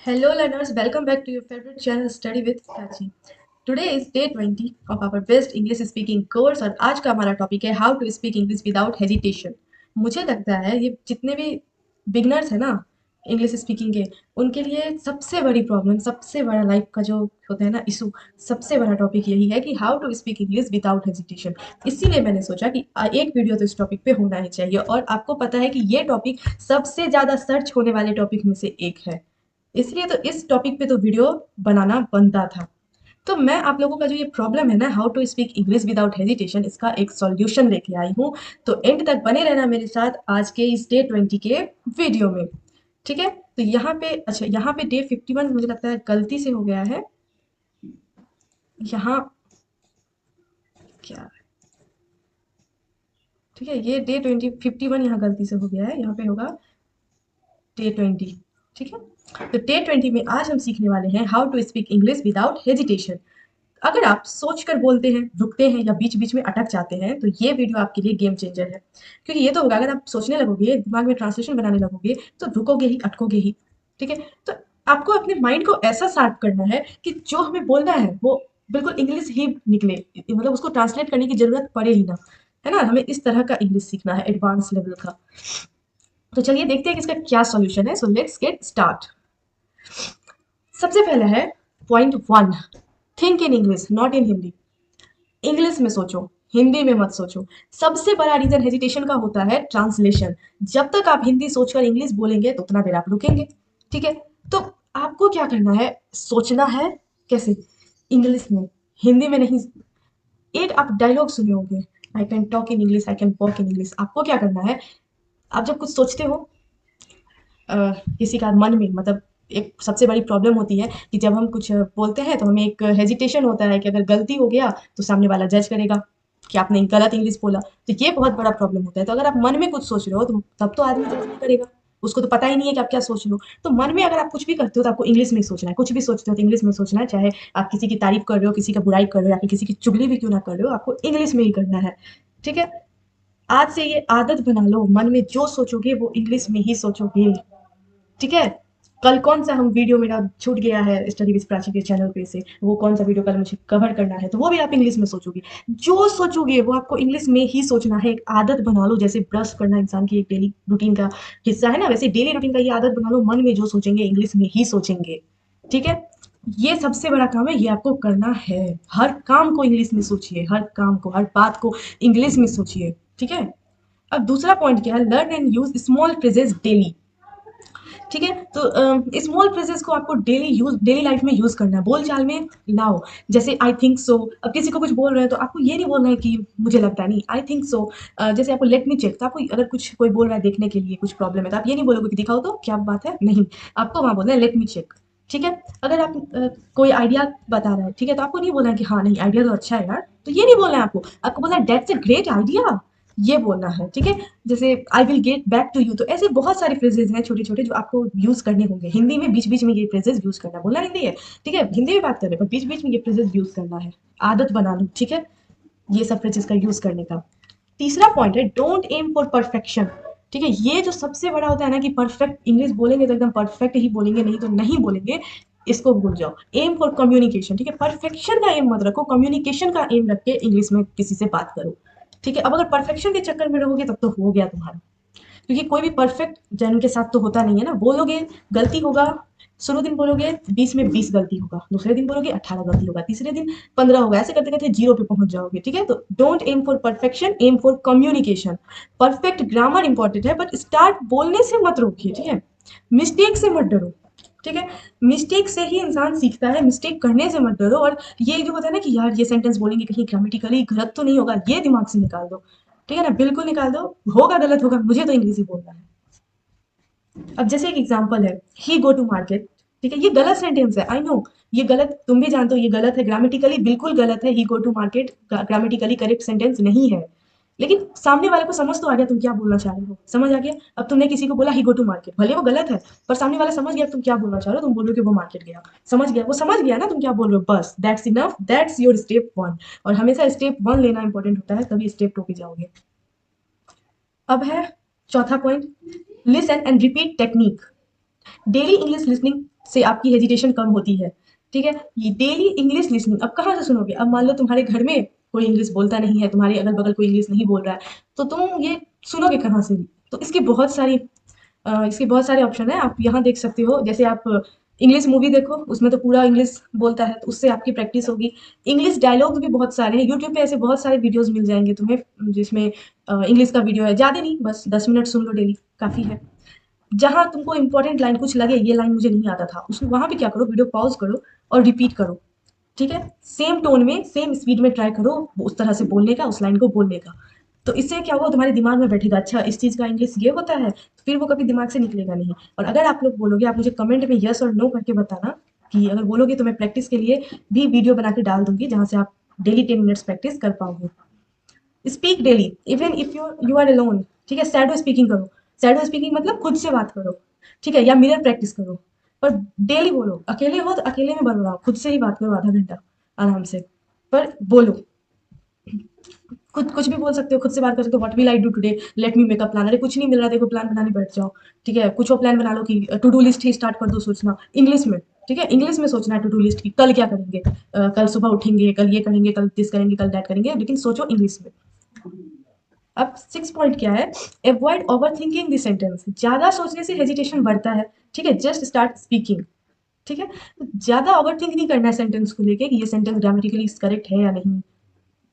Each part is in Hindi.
Hello learners, welcome back to your favorite channel Study with Prachi. Today is day 20 of our best English speaking course और आज का हमारा टॉपिक है how to speak English without hesitation. मुझे लगता है ये जितने भी बिगनर्स है ना इंग्लिश स्पीकिंग के उनके लिए सबसे बड़ी प्रॉब्लम, सबसे बड़ा लाइफ का जो होता है ना इशू, सबसे बड़ा टॉपिक यही है कि how to speak English without hesitation. इसीलिए मैंने सोचा कि एक वीडियो तो इस टॉपिक पे होना ही चाहिए और आपको पता है कि ये टॉपिक सबसे ज़्यादा सर्च होने वाले टॉपिक में से एक है, इसलिए तो इस टॉपिक पे तो वीडियो बनाना बनता था। तो मैं आप लोगों का जो ये प्रॉब्लम है ना how to speak English without hesitation, इसका एक सॉल्यूशन लेके आई हूँ। तो एंड तक बने रहना मेरे साथ आज के इस डे 20 के वीडियो में। ठीक है, तो यहाँ पे अच्छा, यहाँ पे डे 51 मुझे लगता है गलती से हो गया है। यहाँ क्या, ठीक है, ये डे 51 यहाँ गलती से हो गया है, यहाँ पे होगा डे 20। ठीक है, तो डे 20 में आज हम सीखने वाले हैं how to speak English without hesitation. अगर आप सोच कर बोलते हैं, रुकते हैं या बीच बीच में अटक जाते हैं तो ये वीडियो आपके लिए गेम चेंजर है। क्योंकि ये तो होगा, अगर आप सोचने लगोगे, दिमाग में ट्रांसलेशन बनाने लगोगे तो रुकोगे ही, अटकोगे ही। ठीक है, तो आपको अपने माइंड को ऐसा शार्प करना है कि जो हमें बोलना है वो बिल्कुल इंग्लिश ही निकले, मतलब उसको ट्रांसलेट करने की जरूरत पड़े ही ना। है ना, हमें इस तरह का इंग्लिश सीखना है, एडवांस लेवल का। तो चलिए देखते हैं कि इसका क्या सॉल्यूशन है। So let's get start. सबसे पहला है point one, think in English not in Hindi. English में सोचो, हिंदी में मत सोचो। सबसे बड़ा रीजन हेजिटेशन का होता है ट्रांसलेशन। जब तक आप हिंदी सोचकर इंग्लिश बोलेंगे तो उतना देर आप रुकेंगे। ठीक है, तो आपको क्या करना है, सोचना है। कैसे? इंग्लिश में, हिंदी में नहीं। एक आप डायलॉग सुने होंगे, I can talk in English, I can walk in English. आपको क्या करना है, आप जब कुछ सोचते हो अ, किसी का मन में, मतलब एक सबसे बड़ी प्रॉब्लम होती है कि जब हम कुछ बोलते हैं तो हमें एक हेजिटेशन होता है कि अगर गलती हो गया तो सामने वाला जज करेगा कि आपने गलत इंग्लिश बोला। तो ये बहुत बड़ा प्रॉब्लम होता है। तो अगर आप मन में कुछ सोच रहे हो तो तब तो आदमी जज नहीं करेगा, उसको तो पता ही नहीं है कि आप क्या सोच रहे हो। तो मन में अगर आप कुछ भी करते हो तो आपको इंग्लिश में ही सोचना है, कुछ भी सोचते हो तो इंग्लिश में सोचना है। चाहे आप किसी की तारीफ कर रहे हो, किसी का बुराई कर रहे हो, या फिर किसी की चुगली भी क्यों ना कर रहे हो, आपको इंग्लिश में ही करना है। ठीक है, आज से ये आदत बना लो, मन में जो सोचोगे वो इंग्लिश में ही सोचोगे। ठीक है, कल कौन सा हम वीडियो मेरा छूट गया है स्टडी विद प्राची के चैनल पे से, वो कौन सा वीडियो कल मुझे कवर करना है, तो वो भी आप इंग्लिश में सोचोगे। जो सोचोगे वो आपको इंग्लिश में ही सोचना है। एक आदत बना लो, जैसे ब्रश करना इंसान की एक डेली रूटीन का हिस्सा है ना, वैसे डेली रूटीन का ये आदत बना लो, मन में जो सोचेंगे इंग्लिश में ही सोचेंगे। ठीक है, ये सबसे बड़ा काम है, ये आपको करना है। हर काम को इंग्लिश में सोचिए, हर काम को, हर बात को इंग्लिश में सोचिए। ठीक है, अब दूसरा पॉइंट क्या है, learn and use small phrases daily. ठीक है, तो स्मॉल फ्रेजेस को आपको डेली लाइफ में यूज करना है, बोल चाल में लाओ। जैसे आई थिंक सो, अब किसी को कुछ बोल रहे हैं तो आपको ये नहीं बोलना है कि मुझे लगता नहीं, आई थिंक सो। जैसे आपको लेट मी चेक, तो आपको अगर कुछ कोई बोल रहा है देखने के लिए कुछ प्रॉब्लम है तो आप ये नहीं बोलोगे कि दिखाओ तो क्या बात है, नहीं, आपको वहां बोलना है लेट मी चेक। ठीक है, अगर आप कोई आइडिया बता रहा है, ठीक है, तो आपको नहीं बोलना है कि हाँ नहीं आइडिया तो अच्छा है यार, तो ये नहीं बोलना है आपको, आपको बोलना है दैट्स अ ग्रेट आइडिया, ये बोलना है। ठीक है, जैसे I will get back to you, तो ऐसे बहुत सारे फ्रेजेस हैं छोटे छोटे जो आपको यूज करने होंगे हिंदी में। बीच बीच में ये फ्रेजेस यूज करना, बोलना हिंदी है, ठीक है, हिंदी में बात कर रहे हैं पर बीच बीच में ये फ्रेजेस यूज करना है। आदत बना लो, ठीक है, ये सब फ्रेजेस का यूज करने का। तीसरा पॉइंट है डोंट एम फॉर परफेक्शन। ठीक है, ये जो सबसे बड़ा होता है ना कि परफेक्ट इंग्लिश बोलेंगे तो एकदम परफेक्ट ही बोलेंगे, नहीं तो नहीं बोलेंगे, इसको भूल जाओ। Aim for communication. ठीक है, परफेक्शन का एम मत रखो, कम्युनिकेशन का एम रख के इंग्लिश में किसी से बात करो। ठीक है, अब अगर परफेक्शन के चक्कर में रहोगे तब तो हो गया तुम्हारा, क्योंकि कोई भी परफेक्ट जन के साथ तो होता नहीं है ना। बोलोगे गलती होगा, शुरू दिन बोलोगे 20 में 20 गलती होगा, दूसरे दिन बोलोगे 18 गलती होगा, तीसरे दिन 15 होगा, ऐसे करते करते जीरो पे पहुंच जाओगे। ठीक है, तो don't aim for perfection, aim for communication. Perfect grammar important है बट स्टार्ट बोलने से मत रोकिए। ठीक है, मिस्टेक से मत डरो। ठीक है, मिस्टेक से ही इंसान सीखता है, मिस्टेक करने से मत डरो। और ये जो होता है ना कि यार ये सेंटेंस बोलेंगे कहीं ग्रामेटिकली गलत तो नहीं होगा, ये दिमाग से निकाल दो। ठीक है ना, बिल्कुल निकाल दो, होगा गलत होगा, मुझे तो इंग्लिश ही बोलना है। अब जैसे एक एग्जांपल है, ही गो टू मार्केट। ठीक है, ये गलत सेंटेंस है, आई नो, ये गलत, तुम भी जानते हो ये गलत है, ग्रामेटिकली बिल्कुल गलत है। He go to market grammatically correct sentence नहीं है, लेकिन सामने वाले को समझ तो आ गया तुम क्या बोलना चाह रहे हो, समझ आ गया। अब तुमने किसी को बोला ही गो टू मार्केट, भले वो गलत है पर सामने वाला समझ गया तुम क्या बोलना चाह रहे हो। तुम बोल रहे हो कि वो मार्केट गया, समझ गया, वो समझ गया ना तुम क्या बोल रहे हो, बस that's enough, that's your step one. और हमेशा स्टेप वन लेना इंपॉर्टेंट होता है, तभी स्टेप टू पे जाओगे। अब है चौथा point, listen and repeat technique. Daily English listening से आपकी हेजिटेशन कम होती है। ठीक है, ये डेली इंग्लिश लिसनिंग अब कहाँ से सुनोगे? अब मान लो तुम्हारे घर में कोई इंग्लिश बोलता नहीं है, तुम्हारे अगल बगल कोई इंग्लिश नहीं बोल रहा है, तो तुम ये सुनोगे कहाँ से? तो इसके बहुत सारे ऑप्शन है। आप यहाँ देख सकते हो, जैसे आप इंग्लिश मूवी देखो, उसमें तो पूरा इंग्लिश बोलता है, तो उससे आपकी प्रैक्टिस होगी। इंग्लिश डायलॉग भी बहुत सारे हैं, यूट्यूब पे ऐसे बहुत सारे वीडियोस मिल जाएंगे तुम्हें, जिसमें इंग्लिश का वीडियो है, ज़्यादा नहीं, बस 10 मिनट सुन लो डेली, काफ़ी है। जहाँ तुमको इंपॉर्टेंट लाइन कुछ लगे, ये लाइन मुझे नहीं आता था, उसमें वहाँ पे क्या करो, वीडियो पॉज करो और रिपीट करो। ठीक है, सेम टोन में सेम स्पीड में ट्राई करो उस तरह से बोलने का, उस लाइन को बोलने का। तो इससे क्या हुआ, तुम्हारे दिमाग में बैठेगा, अच्छा इस चीज़ का इंग्लिश ये होता है, तो फिर वो कभी दिमाग से निकलेगा नहीं। और अगर आप लोग बोलोगे, आप मुझे कमेंट में यस और नो करके बताना, कि अगर बोलोगे तो मैं प्रैक्टिस के लिए भी वीडियो बना के डाल दूंगी, जहाँ से आप डेली 10 मिनट्स प्रैक्टिस कर पाओगे। Speak daily even if you are alone. ठीक है, शैडो स्पीकिंग करो। शैडो स्पीकिंग मतलब खुद से बात करो। ठीक है, या मिरर प्रैक्टिस करो, पर डेली बोलो। अकेले हो तो अकेले में बोलो, खुद से ही बात करो आधा घंटा आराम से, पर बोलो। खुद कुछ भी बोल सकते हो, खुद से बात कर सकते हो, what will I do today, let me make a plan. अरे कुछ नहीं मिल रहा, देखो प्लान बनाने बैठ जाओ। ठीक है, कुछ और प्लान बना लो, कि टू डू लिस्ट ही स्टार्ट कर दो सोचना इंग्लिश में। ठीक है, इंग्लिश में सोचना है टू डू लिस्ट की, कल क्या करेंगे, कल सुबह उठेंगे, कल ये करेंगे, कल दिस करेंगे, कल दैट करेंगे, लेकिन सोचो इंग्लिश में। अब 6 पॉइंट क्या है, avoid over thinking this sentence. ज्यादा सोचने से हेजिटेशन बढ़ता है। ठीक है, जस्ट स्टार्ट स्पीकिंग। ठीक है, तो ज्यादा ओवर थिंक नहीं करना है सेंटेंस को लेके, कि ये सेंटेंस ग्रामेटिकली करेक्ट है या नहीं,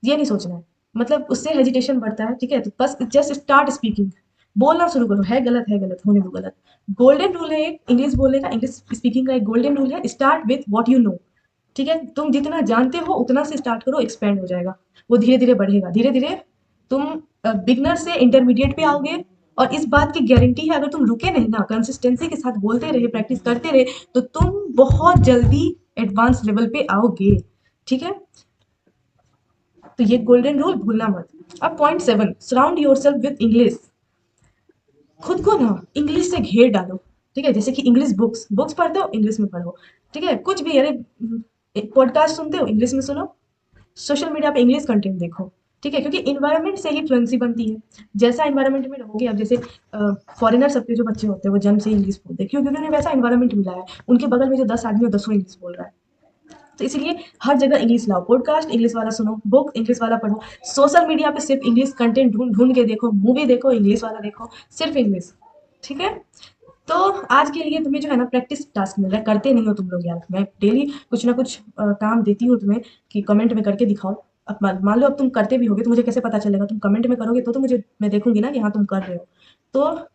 ये नहीं सोचना है। मतलब उससे हेजिटेशन बढ़ता है। ठीक है, तो बस जस्ट स्टार्ट स्पीकिंग, बोलना शुरू करो। है गलत होने दो गलत। गोल्डन रूल है एक इंग्लिश बोलने का, इंग्लिश स्पीकिंग का एक गोल्डन रूल है, start with what you know. ठीक है, तुम जितना जानते हो उतना से स्टार्ट करो, एक्सपेंड हो जाएगा, वो धीरे धीरे बढ़ेगा। धीरे धीरे तुम बिगनर से इंटरमीडिएट पे आओगे। और इस बात की गारंटी है, अगर तुम रुके नहीं ना, कंसिस्टेंसी के साथ बोलते रहे, प्रैक्टिस करते रहे, तो तुम बहुत जल्दी एडवांस लेवल पे आओगे। ठीक है, तो ये गोल्डन रूल भूलना मत। अब point 7, surround yourself with English. खुद को ना इंग्लिश से घेर डालो। ठीक है, जैसे कि इंग्लिश बुक्स बुक्स पढ़ते हो, इंग्लिश में पढ़ो। ठीक है, कुछ भी, अरे पॉडकास्ट सुनते हो, इंग्लिश में सुनो। सोशल मीडिया पे इंग्लिश कंटेंट देखो। ठीक है, क्योंकि इन्वायरमेंट से ही फ्लुएंसी बनती है। जैसा इन्वायरमेंट में रहोगे, अब जैसे फॉरेनर सबके जो बच्चे होते हैं, वो जन्म से इंग्लिश बोलते हैं, क्यों? क्योंकि उन्हें वैसा इन्वायरमेंट मिला है। उनके बगल में जो 10 आदमी हो, 10 इंग्लिश बोल रहा है। तो इसीलिए हर जगह इंग्लिश लाओ, पॉडकास्ट इंग्लिश वाला सुनो, बुक इंग्लिश वाला पढ़ो। सोशल मीडिया पे सिर्फ इंग्लिश कंटेंट ढूंढ ढूंढ के देखो, मूवी देखो इंग्लिश वाला देखो, सिर्फ इंग्लिश। ठीक है, तो आज के लिए तुम्हें जो है ना प्रैक्टिस टास्क मिल रहा है, करते नहीं हो तुम लोग यार। मैं डेली कुछ ना कुछ काम देती हूँ तुम्हें, कि कमेंट में करके दिखाओ। अब मान लो अब तुम करते भी होगे, तो मुझे कैसे पता चलेगा? तुम कमेंट में करोगे तो मुझे, मैं देखूंगी ना कि हाँ तुम कर रहे हो। तो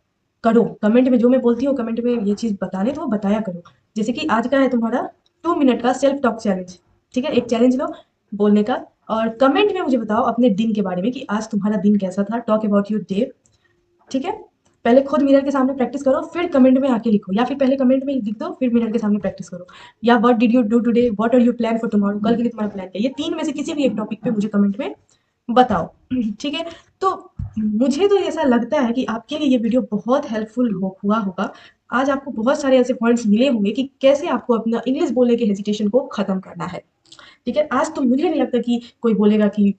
करो, कमेंट में जो मैं बोलती हूँ, कमेंट में ये चीज़ बताने तो बताया करो। जैसे कि आज का है तुम्हारा 2 मिनट का सेल्फ टॉक चैलेंज। ठीक है, एक चैलेंज लो बोलने का, और कमेंट में मुझे बताओ अपने दिन के बारे में, कि आज तुम्हारा दिन कैसा था, टॉक अबाउट योर डे। ठीक है, पहले खुद मिरर के सामने प्रैक्टिस करो, फिर कमेंट में आके लिखो, या फिर पहले कमेंट में लिख दो, फिर मिरर के सामने प्रैक्टिस करो। या what did you do today, what are you plan for tomorrow, कल के लिए तुम्हारा प्लान क्या है? ये 3 में से किसी भी एक टॉपिक पे मुझे कमेंट में बताओ। ठीक है, तो मुझे तो ऐसा लगता है कि आपके लिए ये वीडियो बहुत हेल्पफुल हुआ होगा। आज आपको बहुत सारे ऐसे पॉइंट्स मिले होंगे कि कैसे आपको अपना इंग्लिश बोलने के हेजिटेशन को खत्म करना है। ठीक है, आज तो मुझे नहीं लगता कि कोई बोलेगा कि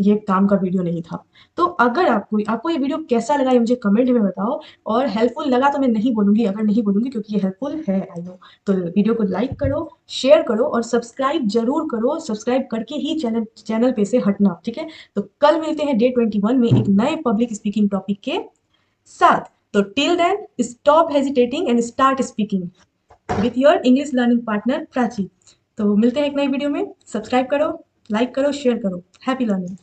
ये काम का वीडियो नहीं था। तो अगर आपको आपको ये वीडियो कैसा लगा, ये मुझे कमेंट में बताओ। और हेल्पफुल लगा तो मैं नहीं बोलूंगी, अगर नहीं बोलूंगी, क्योंकि ये हेल्पफुल है, आई नो। तो वीडियो को लाइक करो, शेयर करो, और सब्सक्राइब जरूर करो। सब्सक्राइब करके ही चैनल चैनल पे से हटना। ठीक है, तो कल मिलते हैं डे 21 में एक नए पब्लिक स्पीकिंग टॉपिक के साथ। तो till then, stop hesitating and start speaking with your English learning partner Prachi. तो मिलते हैं एक नई वीडियो में। सब्सक्राइब करो, लाइक करो, शेयर करो। Happy learning.